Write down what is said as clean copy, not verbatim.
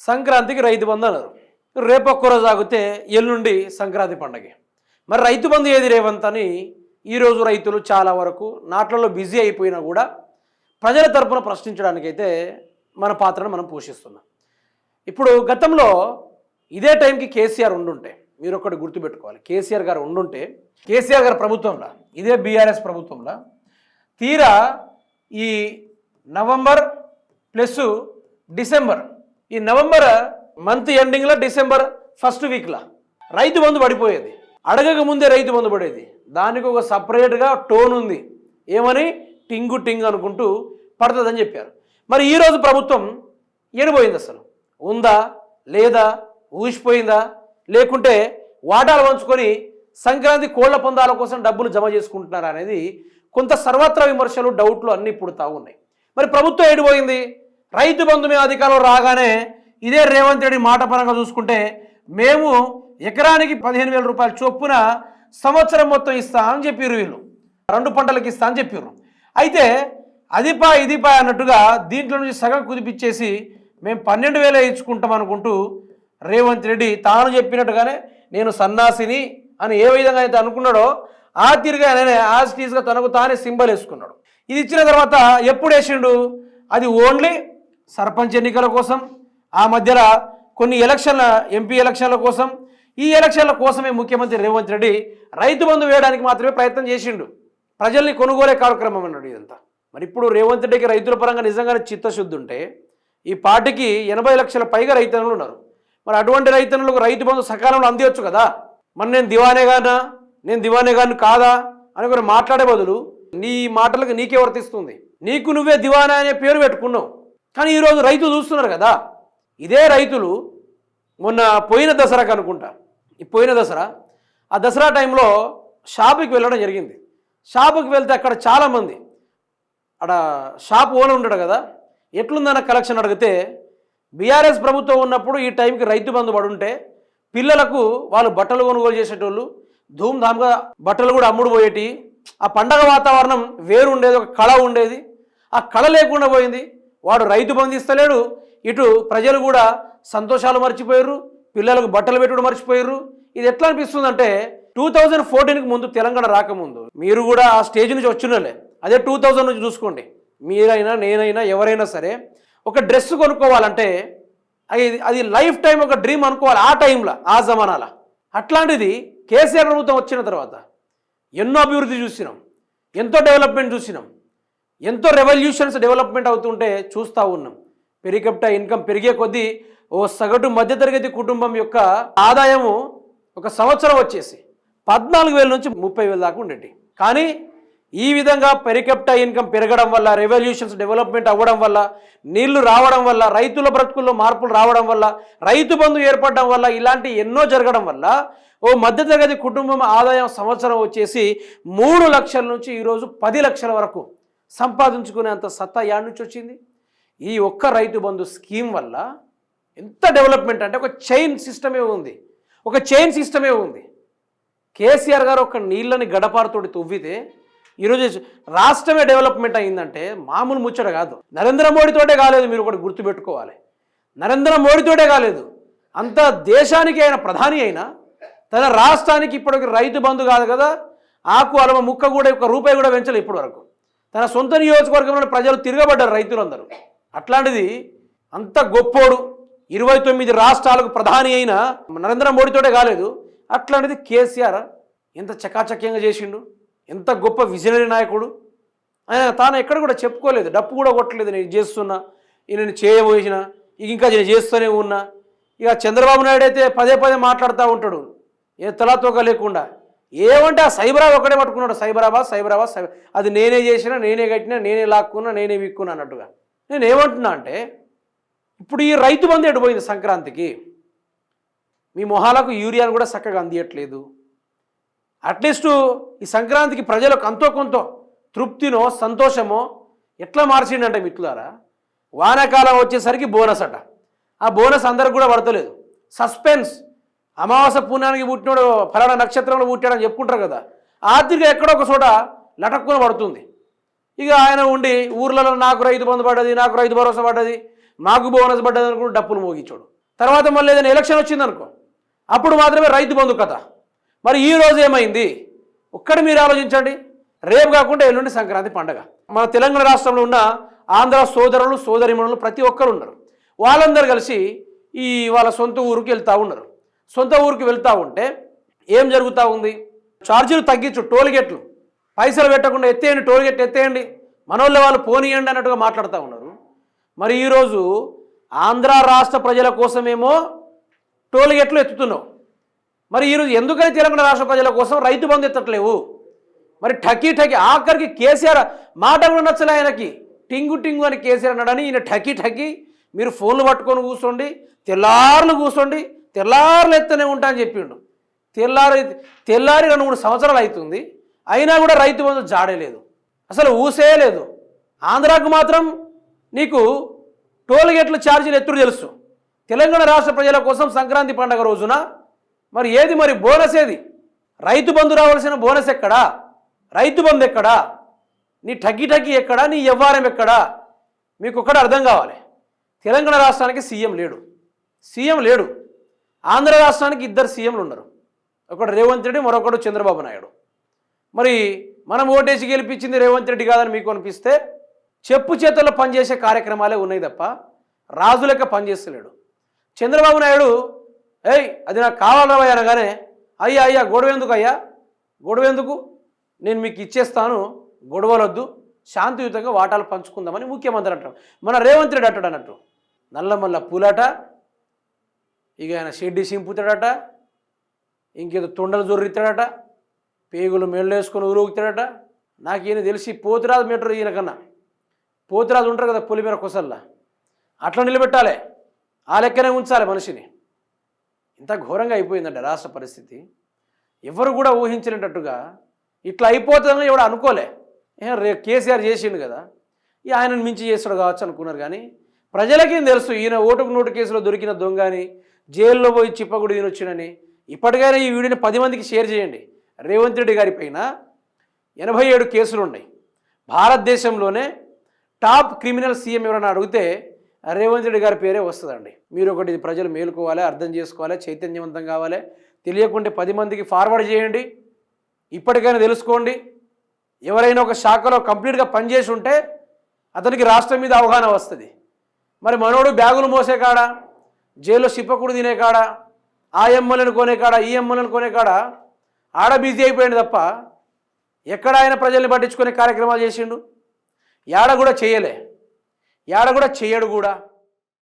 సంక్రాంతికి రైతు బంధు అన్నారు. రేపొక్క రోజు ఆగితే ఎల్లుండి సంక్రాంతి పండగ. మరి రైతు బంధు ఏది రేవంత్ అని ఈరోజు రైతులు చాలా వరకు నాట్లలో బిజీ అయిపోయినా కూడా ప్రజల తరపున ప్రశ్నించడానికైతే మన పాత్రను మనం పోషిస్తున్నాం. ఇప్పుడు గతంలో ఇదే టైంకి కేసీఆర్ ఉండుంటే, మీరు ఒకటి గుర్తుపెట్టుకోవాలి, కేసీఆర్ గారు ఉండుంటే, కేసీఆర్ గారి ప్రభుత్వంలో, ఇదే బీఆర్ఎస్ ప్రభుత్వంలో తీరా ఈ నవంబర్ ప్లస్ డిసెంబర్, ఈ నవంబర్ మంత్ ఎండింగ్లో డిసెంబర్ ఫస్ట్ వీక్లో రైతు బంధు పడిపోయేది. అడగక ముందే రైతు బంధు పడేది. దానికి ఒక సపరేట్గా టోన్ ఉంది, ఏమని టింగు టింగ్ అనుకుంటూ పడుతుందని చెప్పారు. మరి ఈరోజు ప్రభుత్వం ఏడిపోయింది? అసలు ఉందా లేదా, ఊసిపోయిందా, లేకుంటే వాటాలు పంచుకొని సంక్రాంతి కోళ్ల పందాల కోసం డబ్బులు జమ చేసుకుంటున్నారా అనేది కొంత సర్వత్రా విమర్శలు, డౌట్లు అన్నీ పుడతా ఉన్నాయి. మరి ప్రభుత్వం ఏడిపోయింది? రైతు బంధు మీద అధికారంలో రాగానే ఇదే రేవంత్ రెడ్డి మాట పరంగా చూసుకుంటే మేము ఎకరానికి 15,000 రూపాయల చొప్పున సంవత్సరం మొత్తం ఇస్తా అని చెప్పారు, వీళ్ళు 2 పంటలకు ఇస్తా అని చెప్పారు. అయితే అదిపా ఇదిపా అన్నట్టుగా దీంట్లో నుంచి సగం కుదిపించేసి మేము 12,000 ఇచ్చుకుంటాం అనుకుంటూ రేవంత్ రెడ్డి తాను చెప్పినట్టుగానే నేను సన్నాసిని అని ఏ విధంగా అయితే అనుకున్నాడో ఆ తీరుగానే యాజ్ టీజ్గా తనకు తానే సింబల్ వేసుకున్నాడు. ఇది ఇచ్చిన తర్వాత ఎప్పుడు వేసిండు? అది ఓన్లీ సర్పంచ్ ఎన్నికల కోసం, ఆ మధ్యలో కొన్ని ఎలక్షన్ల ఎంపీ ఎలక్షన్ల కోసం, ఈ ఎలక్షన్ల కోసమే ముఖ్యమంత్రి రేవంత్ రెడ్డి రైతు బంధు వేయడానికి మాత్రమే ప్రయత్నం చేసిండు. ప్రజల్ని కొనుగోలే కార్యక్రమం అన్నాడు ఇదంతా. మరి ఇప్పుడు రేవంత్ రెడ్డికి రైతుల పరంగా నిజంగానే చిత్తశుద్ధి ఉంటే ఈ పార్టీకి 80 లక్షల పైగా రైతన్నులు ఉన్నారు. మరి అటువంటి రైతన్నులకు రైతు బంధు సకాలంలో అందియొచ్చు కదా. మరి నేను దివానే గాను కాదా అని కూడా మాట్లాడే బదులు నీ మాటలకు నీకే వర్తిస్తుంది. నీకు నువ్వే దివానా అనే పేరు పెట్టుకున్నావు. కానీ ఈరోజు రైతులు చూస్తున్నారు కదా, ఇదే రైతులు మొన్న పోయిన దసరాకు అనుకుంటా, ఈ పోయిన దసరా, ఆ దసరా టైంలో షాపుకి వెళ్ళడం జరిగింది. షాపుకి వెళ్తే అక్కడ చాలామంది అక్కడ షాప్ ఓనర్ ఉంటాడు కదా, ఎట్లుందన్న కలెక్షన్ అడిగితే బీఆర్ఎస్ ప్రభుత్వం ఉన్నప్పుడు ఈ టైంకి రైతు బంధు పడుంటే పిల్లలకు వాళ్ళు బట్టలు కొనుగోలు చేసేటోళ్ళు, ధూమ్ధామ్గా బట్టలు కూడా అమ్ముడు పోయేటి, ఆ పండగ వాతావరణం వేరు ఉండేది, ఒక కళ ఉండేది. ఆ కళ లేకుండా పోయింది. వాడు రైతు బంధు ఇస్తలేడు, ఇటు ప్రజలు కూడా సంతోషాలు మర్చిపోయారు, పిల్లలకు బట్టలు పెట్టుడు మర్చిపోయారు. ఇది ఎట్లా అనిపిస్తుందంటే 2014కి ముందు, తెలంగాణ రాకముందు, మీరు కూడా ఆ స్టేజ్ నుంచి వచ్చినలే, అదే 2000 నుంచి చూసుకోండి, మీరైనా నేనైనా ఎవరైనా సరే ఒక డ్రెస్ కొనుక్కోవాలంటే అది లైఫ్ టైం ఒక డ్రీమ్ అనుకోవాలి ఆ టైంలో, ఆ జమానాల. అట్లాంటిది కేసీఆర్ ప్రభుత్వం వచ్చిన తర్వాత ఎన్నో అభివృద్ధి చూసినాం, ఎంతో డెవలప్మెంట్ చూసినాం, ఎంతో రెవల్యూషన్స్ డెవలప్మెంట్ అవుతుంటే చూస్తూ ఉన్నాం. పెర్ క్యాపిటా ఇన్కమ్ పెరిగే కొద్దీ ఓ సగటు మధ్యతరగతి కుటుంబం యొక్క ఆదాయము ఒక సంవత్సరం వచ్చేసి 14,000 నుంచి 30,000 దాకా ఉండేది. కానీ ఈ విధంగా పెర్ క్యాపిటా ఇన్కమ్ పెరగడం వల్ల, రెవల్యూషన్స్ డెవలప్మెంట్ అవ్వడం వల్ల, నీళ్లు రావడం వల్ల, రైతుల బ్రతుకుల్లో మార్పులు రావడం వల్ల, రైతు బంధు ఏర్పడడం వల్ల, ఇలాంటి ఎన్నో జరగడం వల్ల ఓ మధ్యతరగతి కుటుంబం ఆదాయం సంవత్సరం వచ్చేసి 3 లక్షల నుంచి ఈరోజు 10 లక్షల వరకు సంపాదించుకునేంత సత్తా యాడ్ నుంచి వచ్చింది. ఈ ఒక్క రైతు బంధు స్కీమ్ వల్ల ఎంత డెవలప్మెంట్ అంటే ఒక చైన్ సిస్టమే ఉంది. కేసీఆర్ గారు ఒక నీళ్ళని గడపారతోటి తవ్వితే ఈరోజు రాష్ట్రమే డెవలప్మెంట్ అయిందంటే మామూలు ముచ్చట కాదు. నరేంద్ర మోడీతోటే కాలేదు, మీరు ఒకటి గుర్తుపెట్టుకోవాలి. నరేంద్ర మోడీతోటే కాలేదు, అంత దేశానికి ఆయన ప్రధాని అయినా తన రాష్ట్రానికి ఇప్పటికి రైతు బంధు కాదు కదా, ఆకు అలమ ముక్క కూడా ₹1 కూడా పెంచలేదు ఇప్పటి వరకు. తన సొంత నియోజకవర్గంలో ప్రజలు తిరగబడ్డారు రైతులందరూ. అట్లాంటిది అంత గొప్పోడు 29 రాష్ట్రాలకు ప్రధాని అయిన నరేంద్ర మోడీతోటే కాలేదు. అట్లాంటిది కేసీఆర్ ఎంత చకాచక్యంగా చేసిండు, ఎంత గొప్ప విజనరీ నాయకుడు. ఆయన తాను ఎక్కడ కూడా చెప్పుకోలేదు, డప్పు కూడా కొట్టలేదు, నేను చేస్తున్నా, నేను చేయబోసిన, ఇంకా నేను చేస్తూనే ఉన్నా. ఇక చంద్రబాబు నాయుడు అయితే పదే మాట్లాడుతూ ఉంటాడు, ఏ తలాతోక లేకుండా. ఏమంటే ఆ సైబరాబాద్ ఒకటే పట్టుకున్నాడు, సైబరాబాద్ అది నేనే చేసినా, నేనే కట్టినా, నేనే లాక్కున్నా, నేనే విక్కున్నా అన్నట్టుగా. నేను ఏమంటున్నా అంటే ఇప్పుడు ఈ రైతు బంధు ఎడిపోయింది సంక్రాంతికి, మీ మొహాలకు యూరియాను కూడా చక్కగా అందియట్లేదు. అట్లీస్ట్ ఈ సంక్రాంతికి ప్రజలకు అంతో కొంత తృప్తినో సంతోషమో ఎట్లా మార్చిండంటే మిత్రులారా, వానాకాలం వచ్చేసరికి బోనస్ అట. ఆ బోనస్ అందరికి కూడా పడతలేదు. సస్పెన్స్, అమావాస్య పుణ్యానికి పుట్టినోడు ఫలానా నక్షత్రంలో పుట్టాడని చెప్పుకుంటారు కదా, ఆర్థిక ఎక్కడో ఒక చోట లటక్కున పడుతుంది. ఇక ఆయన ఉండి ఊర్లలో నాకు రైతు బంధు పడ్డది, నాకు రైతు భరోసా పడ్డది, మాకు బోనస్ పడ్డది అనుకుంటూ డప్పులు మోగించాడు. తర్వాత మళ్ళీ ఏదైనా ఎలక్షన్ వచ్చిందనుకో అప్పుడు మాత్రమే రైతు బంధు కథ. మరి ఈ రోజు ఏమైంది ఒక్కటి మీరు ఆలోచించండి. రేపు కాకుండా ఎల్లుండి సంక్రాంతి పండగ. మన తెలంగాణ రాష్ట్రంలో ఉన్న ఆంధ్ర సోదరులు సోదరిమణులు ప్రతి ఒక్కరు ఉన్నారు. వాళ్ళందరూ కలిసి వాళ్ళ సొంత ఊరికి వెళ్తూ ఉన్నారు. సొంత ఊరికి వెళ్తూ ఉంటే ఏం జరుగుతూ ఉంది? ఛార్జీలు తగ్గించు, టోల్గేట్లు పైసలు పెట్టకుండా ఎత్తేయండి, టోల్గేట్ ఎత్తేయండి, మనోళ్ళ వాళ్ళు పోనీయండి అన్నట్టుగా మాట్లాడుతూ ఉన్నారు. మరి ఈరోజు ఆంధ్ర రాష్ట్ర ప్రజల కోసమేమో టోల్గేట్లు ఎత్తుతున్నావు. మరి ఈరోజు ఎందుకని తెలంగాణ రాష్ట్ర ప్రజల కోసం రైతు బంధు ఎత్తట్లేవు? మరి ఠకీ ఆఖరికి కేసీఆర్ మాట కూడా నచ్చలే ఆయనకి. టింగు టింగు అని కేసీఆర్ అన్నాడని ఈయన ఠకీ మీరు ఫోన్లు పట్టుకొని కూర్చోండి, తెల్లారులు కూర్చోండి, తెల్లారులు ఎత్తనే ఉంటా అని చెప్పిండు. తెల్లారి 2-3 సంవత్సరాలు అవుతుంది, అయినా కూడా రైతు బంధు జాడలేదు, అసలు ఊసే లేదు. ఆంధ్రాకు మాత్రం నీకు టోల్గేట్లు ఛార్జీలు ఎత్తుడు తెలుసు. తెలంగాణ రాష్ట్ర ప్రజల కోసం సంక్రాంతి పండుగ రోజున మరి ఏది మరి బోనస్ ఏది? రైతు బంధు రావాల్సిన బోనస్ ఎక్కడా? రైతు బంధు ఎక్కడా? నీ ఠకీ ఎక్కడా? నీ వ్యవహారం ఎక్కడా? మీకు ఒక్కటి అర్థం కావాలి, తెలంగాణ రాష్ట్రానికి సీఎం లేడు. ఆంధ్ర రాష్ట్రానికి 2 సీఎంలు ఉన్నారు, ఒకడు రేవంత్ రెడ్డి, మరొకడు చంద్రబాబు నాయుడు. మరి మనం ఓటేసి గెలిపించింది రేవంత్ రెడ్డి కాదని మీకు అనిపిస్తే చెప్పు చేతుల్లో పనిచేసే కార్యక్రమాలే ఉన్నాయి తప్ప రాజు లెక్క పనిచేస్తలేడు. చంద్రబాబు నాయుడు అది నాకు కావాలరావయ్య అనగానే అయ్యా గొడవెందుకు నేను మీకు ఇచ్చేస్తాను, గొడవలొద్దు, శాంతియుతంగా వాటాలు పంచుకుందామని ముఖ్యమంత్రి అంటాడు. మన రేవంత్ రెడ్డి అంటాడు అన్నట్టు నల్లమల్ల పూలాట, ఇక ఆయన షెడ్డి సింపుతాడట, ఇంకేదో తొండలు జొర్రితాడట, పేగులు మెళ్ళేసుకొని ఊరుగుతాడట. నాకు ఈయన తెలిసి పోతురాజు మీటర్ ఈయనకన్నా పోతురాజు ఉంటారు కదా పొలిమేర కొసల్లా, అట్లా నిలబెట్టాలి, ఆ లెక్కనే ఉంచాలి మనిషిని. ఇంత ఘోరంగా అయిపోయిందంట రాష్ట్ర పరిస్థితి. ఎవరు కూడా ఊహించినట్టుగా ఇట్లా అయిపోతుందని ఎవడు అనుకోలే. కేసీఆర్ చేసిండు కదా, ఆయనను మించి చేస్తాడు కావచ్చు అనుకున్నారు. కానీ ప్రజలకేం తెలుసు ఈయన ఓటుకు 100 కేసులో దొరికిన దొంగ అని, జైల్లో పోయి చిప్పగుడు ఈయన వచ్చినని. ఇప్పటికైనా ఈ వీడియోని 10 మందికి షేర్ చేయండి. రేవంత్ రెడ్డి గారి పైన 87 కేసులు ఉన్నాయి. భారతదేశంలోనే టాప్ క్రిమినల్ సీఎం ఎవరైనా అడిగితే రేవంత్ రెడ్డి గారి పేరే వస్తుందండి. మీరు ఒకటి ప్రజలు మేలుకోవాలి, అర్థం చేసుకోవాలి, చైతన్యవంతం కావాలి. తెలియకుంటే 10 మందికి ఫార్వర్డ్ చేయండి. ఇప్పటికైనా తెలుసుకోండి. ఎవరైనా ఒక శాఖలో కంప్లీట్గా పనిచేసి ఉంటే అతనికి రాష్ట్రం మీద అవగాహన వస్తుంది. మరి మనోడు బ్యాగులు మోసే కాడ, జైల్లో సిప్పకుడు తినే కాడ, ఆ ఎమ్మెల్యేను కొనే కాడ, ఈ ఎమ్మెల్యేను కొనే కాడ ఆడ బిజీ అయిపోయాడు తప్ప ఎక్కడ ఆయన ప్రజల్ని పట్టించుకునే కార్యక్రమాలు చేసిండు? యాడ కూడా చేయడు కూడా.